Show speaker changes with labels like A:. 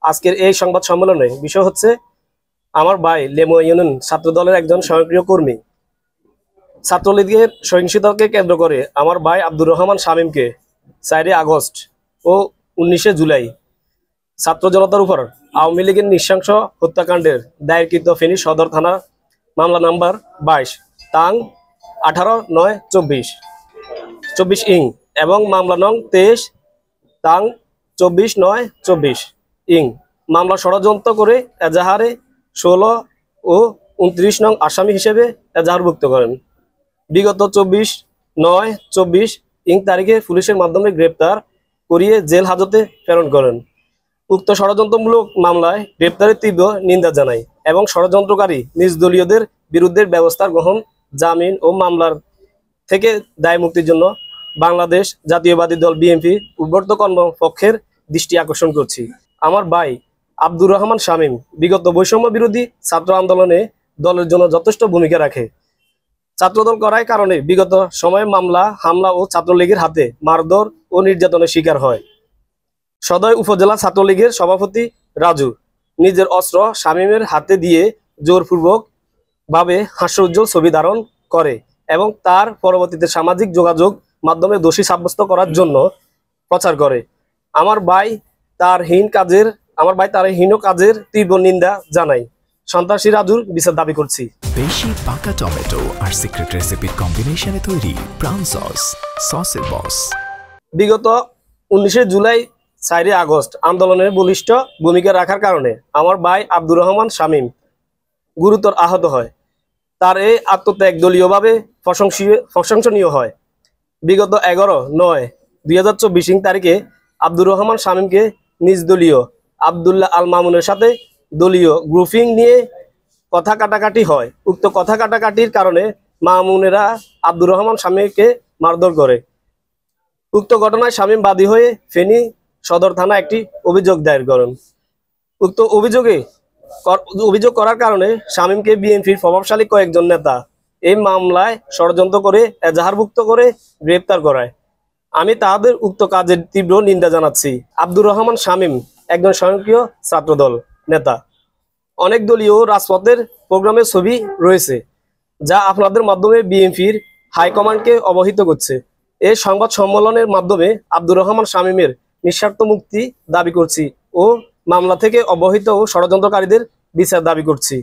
A: আজকের এই সংবাদ সম্মেলনে বিষয় হচ্ছে আমার ভাই লেমুয়া ইউনিয়ন ছাত্র দলের একজন সক্রিয় কর্মী ছাত্রলীগের সহিংসতাকে কেন্দ্র করে আমার ভাই আব্দুর রহমান শামীমকে 4 আগস্ট ও 19 জুলাই ছাত্র জনতার উপর আওয়ামী লীগের নৃশংস হত্যাকাণ্ডের দায়েরকৃত ফেনী সদর থানা মামলা নাম্বার 22 তাং 18/9/24 ইং এবং মামলা নং 23 তাং 24/9/24 ইং মামলা ষড়যন্ত্র করে এজাহারে 16 ও 29 নং আসামি হিসেবে এজাহারভুক্ত করেন। বিগত 24/9/24 ইং তারিখে পুলিশের মাধ্যমে গ্রেপ্তার করিয়ে জেল হাজতে প্রেরণ করেন। উক্ত ষড়যন্ত্রমূলক মামলায় গ্রেপ্তারের তীব্র নিন্দা জানাই এবং ষড়যন্ত্রকারী নিজ দলীয়দের বিরুদ্ধে ব্যবস্থা গ্রহণ, জামিন ও মামলার থেকে দায় মুক্তির জন্য বাংলাদেশ জাতীয়বাদী দল বিএনপি উদ্বর্ত কর্মপক্ষের দৃষ্টি আকর্ষণ করছি। আমার ভাই আব্দুর রহমান শামীম বিগত বৈষম্য বিরোধী ছাত্র আন্দোলনে দলের জন্য যথেষ্ট ভূমিকা রাখে। ছাত্রদল করার কারণে বিগত সময়ে মামলা, হামলা ও ছাত্রলীগের হাতে মারধর ও নির্যাতনের শিকার হয়। সদয় উপজেলা ছাত্রলীগের সভাপতি রাজু নিজের অস্ত্র শামীমের হাতে দিয়ে জোরপূর্বক ভাবে হাস্যোজ্জ্বল ছবি ধারণ করে এবং তার পরবর্তীতে সামাজিক যোগাযোগ মাধ্যমে দোষী সাব্যস্ত করার জন্য প্রচার করে। আমার ভাই তার হীন কাজের তীব্র নিন্দা জানাই। সন্ত্রাসী রাজুর বিচার দাবি করছি।
B: বেশি পাকা টমেটো আর সিক্রেট রেসিপির কম্বিনেশনে তৈরি প্রাণ সসের বস।
A: বিগত 19 জুলাই 4 আগস্ট আন্দোলনের বলিষ্ঠ ভূমিকা রাখার কারণে আমার ভাই আব্দুর রহমান শামীম গুরুতর আহত হয়। তার এই আত্মত্যাগ দলীয়ভাবে প্রশংসনীয় হয়। বিগত 11/9/2024 তারিখে আব্দুর রহমান শামীমকে নিজ দলীয় আবদুল্লাহ আল মামুনের সাথে দলীয় গ্রুপিং নিয়ে কথা কাটাকাটি হয়। উক্ত কথা কাটাকাটির কারণে মামুনেরা আব্দুর রহমান শামীমকে মারধর করে। উক্ত ঘটনায় শামীম বাদী হয়ে ফেনী সদর থানা একটি অভিযোগ দায়ের করেন। উক্ত অভিযোগ করার কারণে শামীমকে বিএনপির প্রভাবশালী কয়েকজন নেতা এই মামলায় ষড়যন্ত্র করে এজাহারভুক্ত করে গ্রেপ্তার করায়। আমি তাদের উক্ত কাজের তীব্র নিন্দা জানাচ্ছি। আব্দুর রহমান শামীম একজন স্বয়ংক্রিয় ছাত্রদল নেতা। অনেক দলীয় রাজপথের প্রোগ্রামের ছবি রয়েছে যা আপনাদের মাধ্যমে বিএনপির হাইকমান্ডকে অবহিত করছে। এই সংবাদ সম্মেলনের মাধ্যমে আব্দুর রহমান শামীমের নিঃস্বার্থ মুক্তি দাবি করছি ও মামলা থেকে অবহিত ও ষড়যন্ত্রকারীদের বিচার দাবি করছি।